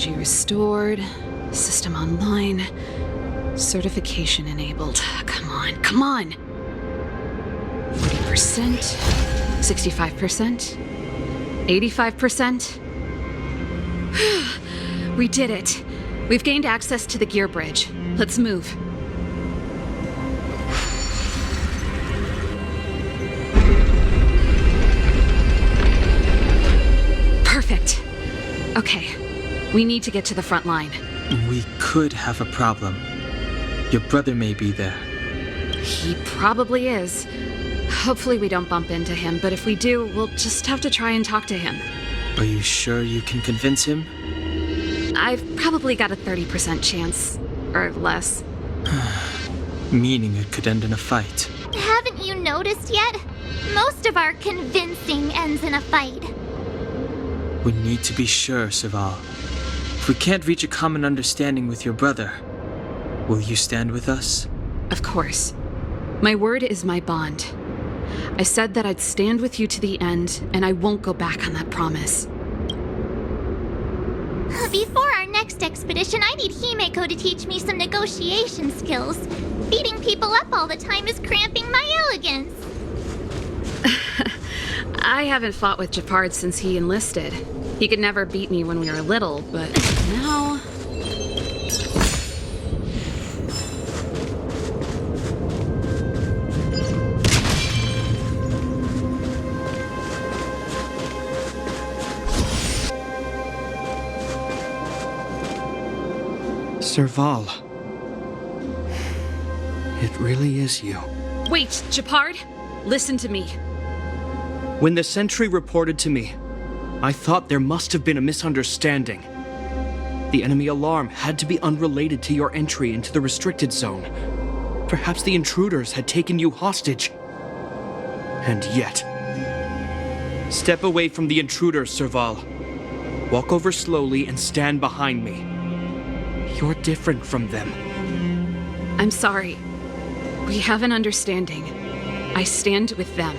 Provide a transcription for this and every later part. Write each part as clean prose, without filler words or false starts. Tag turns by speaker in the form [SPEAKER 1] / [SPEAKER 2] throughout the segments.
[SPEAKER 1] Energy restored. System online. Certification enabled. Come on, come on! 40%, 65%, 85%. We did it. We've gained access to the gear bridge. Let's move. Perfect. Okay, we need to get to the front line.
[SPEAKER 2] We could have a problem. Your brother may be there.
[SPEAKER 1] He probably is. Hopefully we don't bump into him, but if we do, we'll just have to try and talk to him.
[SPEAKER 2] Are you sure you can convince him?
[SPEAKER 1] I've probably got a 30% chance, or less.
[SPEAKER 2] Meaning it could end in a fight.
[SPEAKER 3] Haven't you noticed yet? Most of our convincing ends in a fight.
[SPEAKER 2] We need to be sure, Serval. If we can't reach a common understanding with your brother, will you stand with us?
[SPEAKER 1] Of course. My word is my bond. I said that I'd stand with you to the end, and I won't go back on that promise.
[SPEAKER 3] Before our next expedition, I need Himeko to teach me some negotiation skills. Beating people up all the time is cramping my elegance.
[SPEAKER 1] I haven't fought with Japard since he enlisted. He could never beat me when we were little, but now...
[SPEAKER 4] Serval. It really is you.
[SPEAKER 1] Wait, Japard! Listen to me.
[SPEAKER 4] When the sentry reported to me, I thought there must have been a misunderstanding. The enemy alarm had to be unrelated to your entry into the restricted zone. Perhaps the intruders had taken you hostage. And yet... Step away from the intruders, Serval. Walk over slowly and stand behind me. You're different from them.
[SPEAKER 1] I'm sorry. We have an understanding. I stand with them.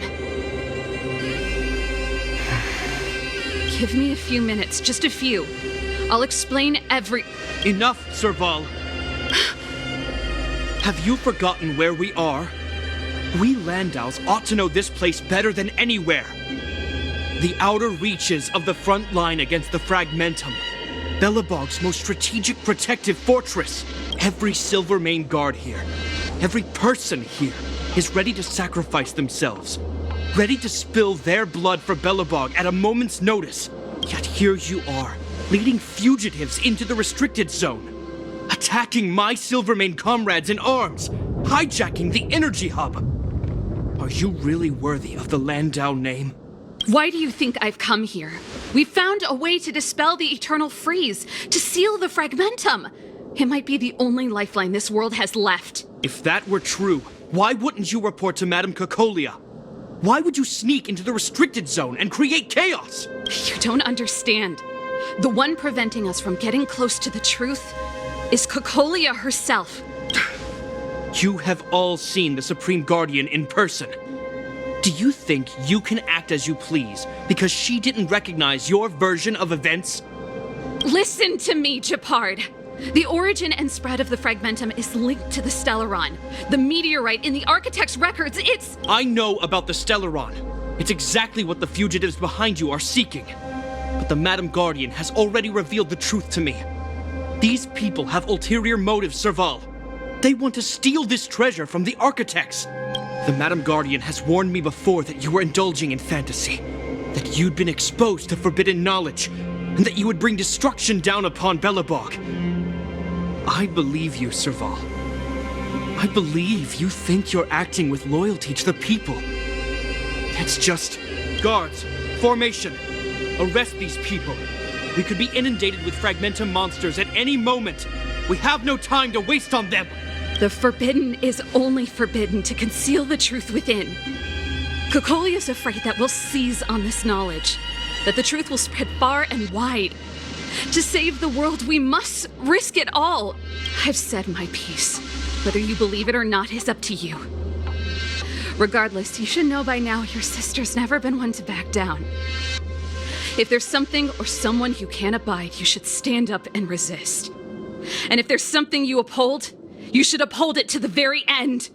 [SPEAKER 1] Give me a few minutes, just a few. I'll explain
[SPEAKER 4] Enough, Serval! Have you forgotten where we are? We Landaus ought to know this place better than anywhere. The outer reaches of the front line against the Fragmentum. Belobog's most strategic protective fortress. Every Silvermane guard here, every person here, is ready to sacrifice themselves. Ready to spill their blood for Belobog at a moment's notice. Yet here you are, leading fugitives into the restricted zone. Attacking my Silvermane comrades in arms. Hijacking the energy hub. Are you really worthy of the Landau name?
[SPEAKER 1] Why do you think I've come here? We found a way to dispel the eternal freeze, to seal the Fragmentum. It might be the only lifeline this world has left.
[SPEAKER 4] If that were true, why wouldn't you report to Madame Cocolia? Why would you sneak into the restricted zone and create chaos?
[SPEAKER 1] You don't understand. The one preventing us from getting close to the truth is Cocolia herself.
[SPEAKER 4] You have all seen the Supreme Guardian in person. Do you think you can act as you please because she didn't recognize your version of events?
[SPEAKER 1] Listen to me, Japard. The origin and spread of the Fragmentum is linked to the Stellaron. The meteorite in the Architect's records, it's...
[SPEAKER 4] I know about the Stellaron. It's exactly what the fugitives behind you are seeking. But the Madam Guardian has already revealed the truth to me. These people have ulterior motives, Serval. They want to steal this treasure from the Architects. The Madam Guardian has warned me before that you were indulging in fantasy, that you'd been exposed to forbidden knowledge, and that you would bring destruction down upon Belobog. I believe you, Serval. I believe you think you're acting with loyalty to the people. It's just... Guards, formation, arrest these people. We could be inundated with Fragmentum monsters at any moment. We have no time to waste on them.
[SPEAKER 1] The forbidden is only forbidden to conceal the truth within. Cocolia is afraid that we'll seize on this knowledge, that the truth will spread far and wide. To save the world, we must risk it all. I've said my piece. Whether you believe it or not is up to you. Regardless, you should know by now your sister's never been one to back down. If there's something or someone you can't abide, you should stand up and resist. And if there's something you uphold, you should uphold it to the very end.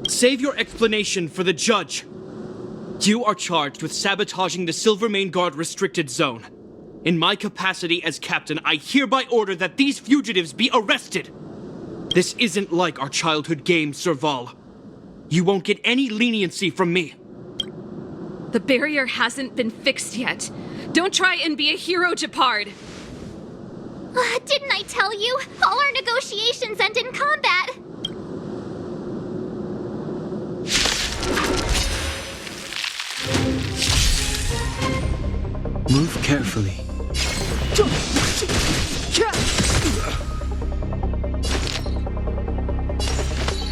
[SPEAKER 4] Save your explanation for the judge. You are charged with sabotaging the Silvermane Guard restricted zone. In my capacity as captain, I hereby order that these fugitives be arrested. This isn't like our childhood game, Serval. You won't get any leniency from me.
[SPEAKER 1] The barrier hasn't been fixed yet. Don't try and be a hero, Gepard.
[SPEAKER 3] Didn't I tell you? All our negotiations end in combat.
[SPEAKER 2] Move carefully.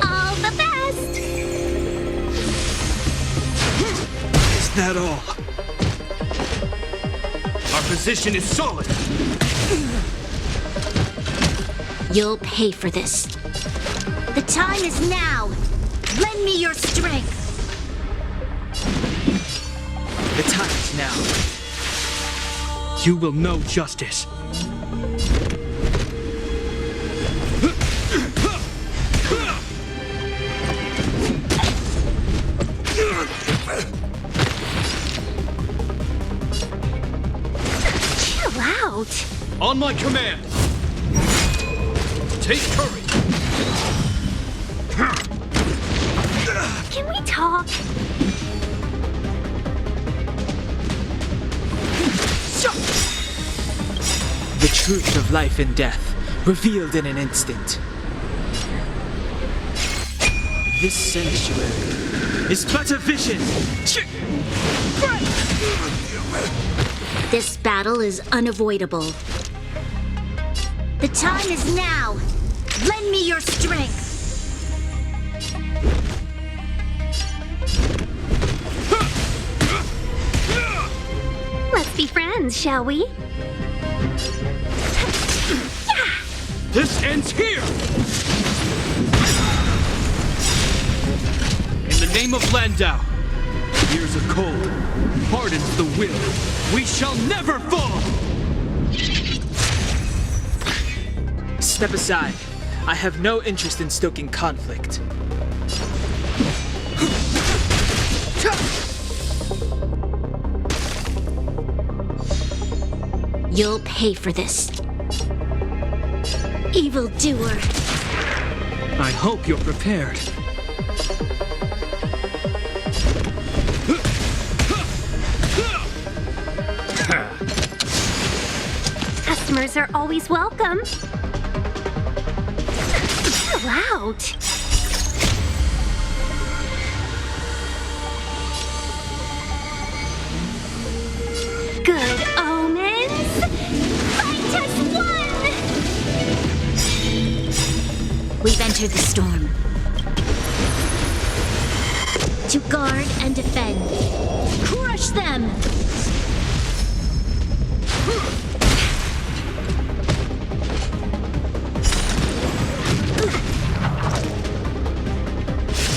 [SPEAKER 3] All the best.
[SPEAKER 4] Is that all? Our position is solid.
[SPEAKER 5] You'll pay for this. The time is now. Lend me your strength.
[SPEAKER 2] The time is now.
[SPEAKER 4] You will know justice.
[SPEAKER 5] Chill out.
[SPEAKER 4] On my command. Take courage.
[SPEAKER 5] Can we talk?
[SPEAKER 2] The truth of life and death, revealed in an instant. This sanctuary is but a vision.
[SPEAKER 5] This battle is unavoidable. The time is now. Lend me your strength. Let's be friends, shall we?
[SPEAKER 4] This ends here! In the name of Landau, years of cold hardens the will. We shall never fall!
[SPEAKER 2] Step aside. I have no interest in stoking conflict.
[SPEAKER 5] You'll pay for this. Evildoer.
[SPEAKER 4] I hope you're prepared.
[SPEAKER 5] Customers are always welcome. Chill out. Good omens. Fight us one. We've entered the storm. To guard and defend. Crush them.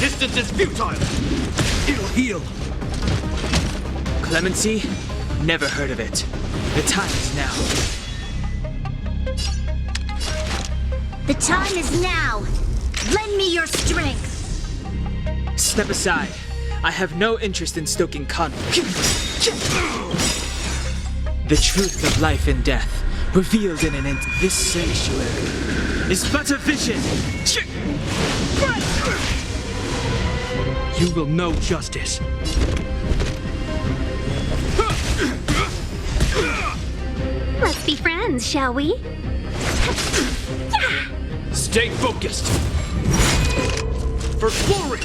[SPEAKER 4] Resistance is futile! It'll heal!
[SPEAKER 2] Clemency? Never heard of it. The time is now.
[SPEAKER 5] The time is now. Lend me your strength.
[SPEAKER 2] Step aside. I have no interest in stoking conflict. The truth of life and death, revealed in an instant. This sanctuary is but a vision.
[SPEAKER 4] You will know justice.
[SPEAKER 5] Let's be friends, shall we?
[SPEAKER 4] Stay focused! For glory!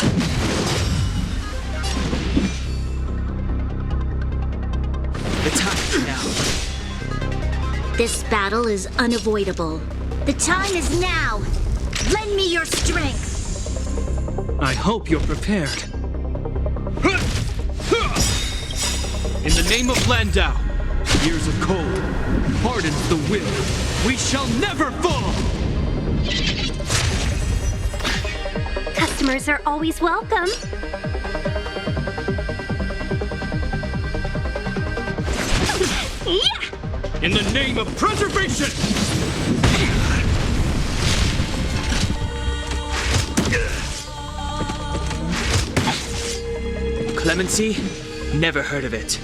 [SPEAKER 2] The time is now.
[SPEAKER 5] This battle is unavoidable. The time is now. Lend me your strength.
[SPEAKER 4] I hope you're prepared. In the name of Landau, years of cold hardens the will. We shall never fall!
[SPEAKER 5] Customers are always welcome.
[SPEAKER 4] In the name of preservation!
[SPEAKER 2] Clemency? Never heard of it.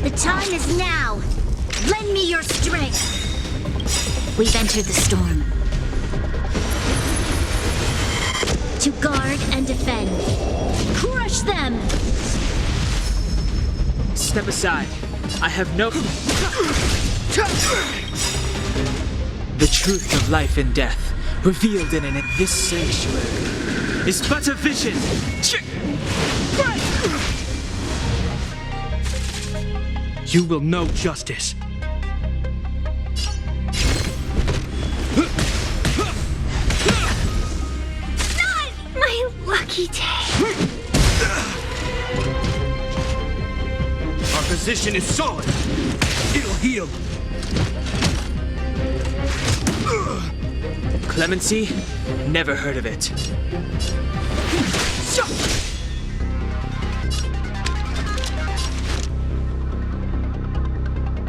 [SPEAKER 5] The time is now. Lend me your strength. We've entered the storm. To guard and defend. Crush them!
[SPEAKER 2] Step aside. I have no... The truth of life and death, revealed in this sanctuary, is but a vision.
[SPEAKER 4] You will know justice.
[SPEAKER 3] My lucky day.
[SPEAKER 4] Our position is solid. It'll heal.
[SPEAKER 2] Clemency? Never heard of it.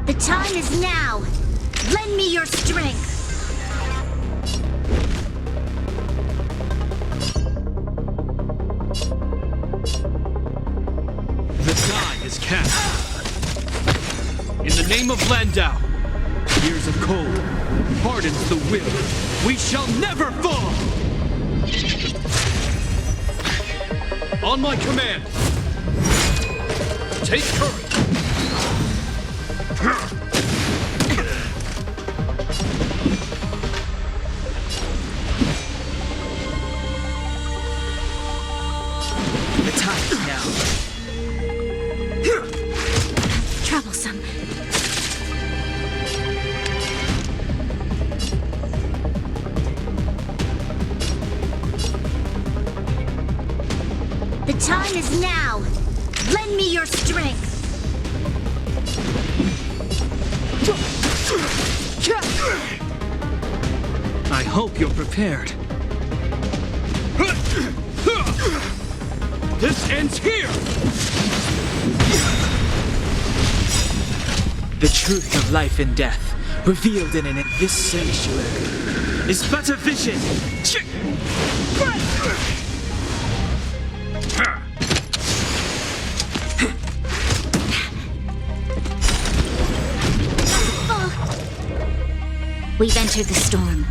[SPEAKER 5] The time is now. Lend me your strength.
[SPEAKER 4] The die is cast. In the name of Landau, years of cold hardens the will. We shall never fall! On my command, take courage.
[SPEAKER 2] The time is now.
[SPEAKER 1] Troublesome.
[SPEAKER 5] The time is now. Lend me your strength.
[SPEAKER 4] I hope you're prepared. This ends here!
[SPEAKER 2] The truth of life and death, revealed in this sanctuary, is but a vision.
[SPEAKER 5] We've entered the storm.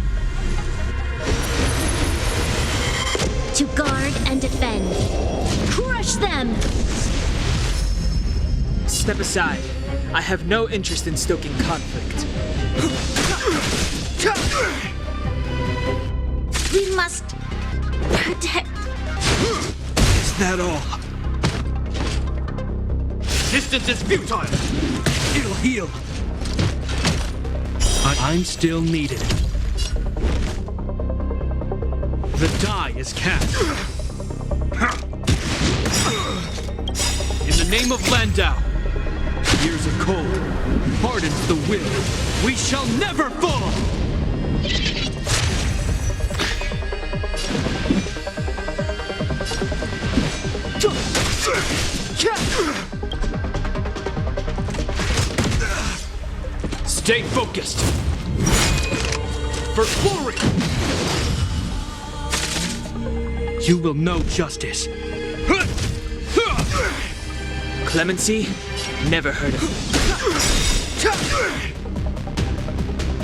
[SPEAKER 5] To guard and defend. Crush them!
[SPEAKER 2] Step aside. I have no interest in stoking conflict.
[SPEAKER 5] We must protect.
[SPEAKER 4] Is that all? Resistance is futile! It'll heal! I'm still needed. The die is cast. In the name of Landau, years of cold hardens the will. We shall never fall! Stay focused! For glory! You will know justice.
[SPEAKER 2] Clemency? Never heard of it.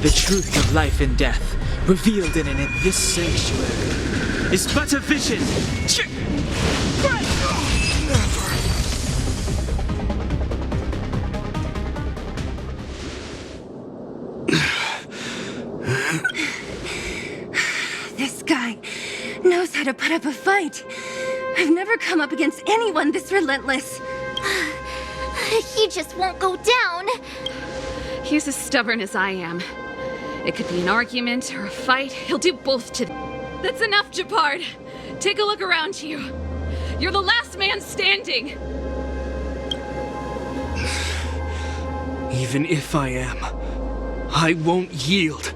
[SPEAKER 2] The truth of life and death, revealed in this sanctuary, is but a vision.
[SPEAKER 6] This guy knows how to put up a fight. I've never come up against anyone this relentless.
[SPEAKER 3] He just won't go down.
[SPEAKER 1] He's as stubborn as I am. It could be an argument or a fight. He'll do both to... That's enough, Japard. Take a look around you. You're the last man standing.
[SPEAKER 4] Even if I am, I won't yield.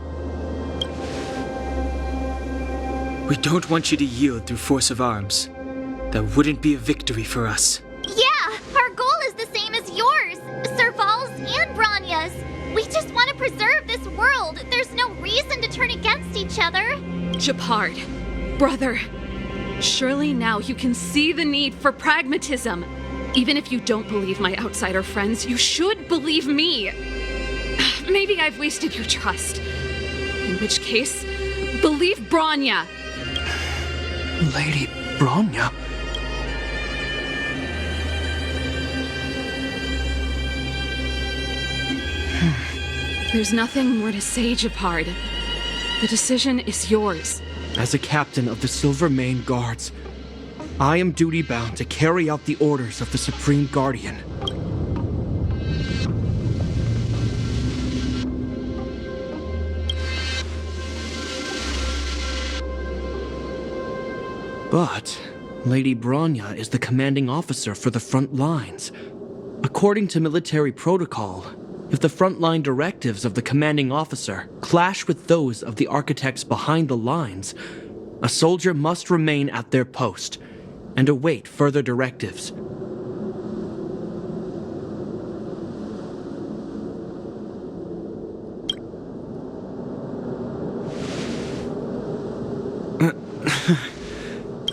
[SPEAKER 2] We don't want you to yield through force of arms. That wouldn't be a victory for us.
[SPEAKER 3] Yeah, our goal is the same as yours, Serval's and Bronya's. We just want to preserve this world. There's no reason to turn against each other.
[SPEAKER 1] Japard, brother, surely now you can see the need for pragmatism. Even if you don't believe my outsider friends, you should believe me. Maybe I've wasted your trust. In which case, believe Bronya.
[SPEAKER 4] Lady Bronya?
[SPEAKER 1] There's nothing more to say, Japard. The decision is yours.
[SPEAKER 4] As a captain of the Silvermane Guards, I am duty-bound to carry out the orders of the Supreme Guardian. But Lady Bronya is the commanding officer for the front lines. According to military protocol, if the frontline directives of the commanding officer clash with those of the architects behind the lines, a soldier must remain at their post and await further directives.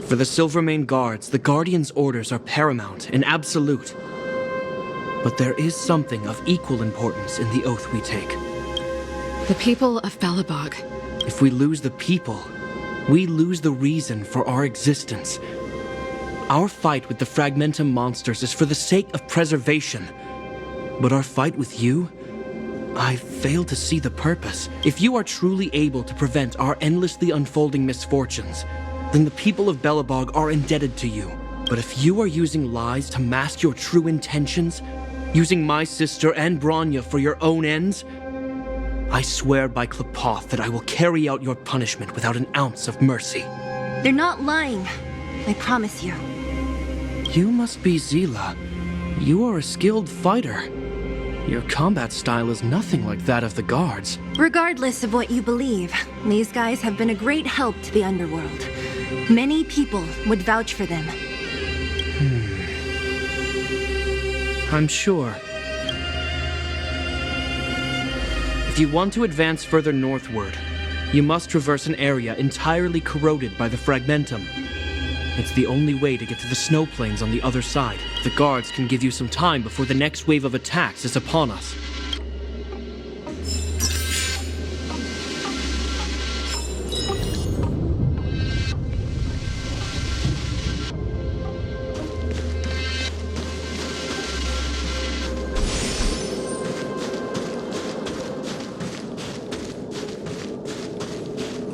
[SPEAKER 4] For the Silvermane Guards, the Guardian's orders are paramount and absolute. But there is something of equal importance in the oath we take.
[SPEAKER 1] The people of Belobog.
[SPEAKER 4] If we lose the people, we lose the reason for our existence. Our fight with the Fragmentum monsters is for the sake of preservation. But our fight with you? I fail to see the purpose. If you are truly able to prevent our endlessly unfolding misfortunes, then the people of Belobog are indebted to you. But if you are using lies to mask your true intentions, using my sister and Bronya for your own ends, I swear by Klapoth that I will carry out your punishment without an ounce of mercy.
[SPEAKER 6] They're not lying. I promise you.
[SPEAKER 4] You must be Zila. You are a skilled fighter. Your combat style is nothing like that of the guards.
[SPEAKER 6] Regardless of what you believe, these guys have been a great help to the underworld. Many people would vouch for them.
[SPEAKER 4] I'm sure. If you want to advance further northward, you must traverse an area entirely corroded by the Fragmentum. It's the only way to get to the snow plains on the other side. The guards can give you some time before the next wave of attacks is upon us.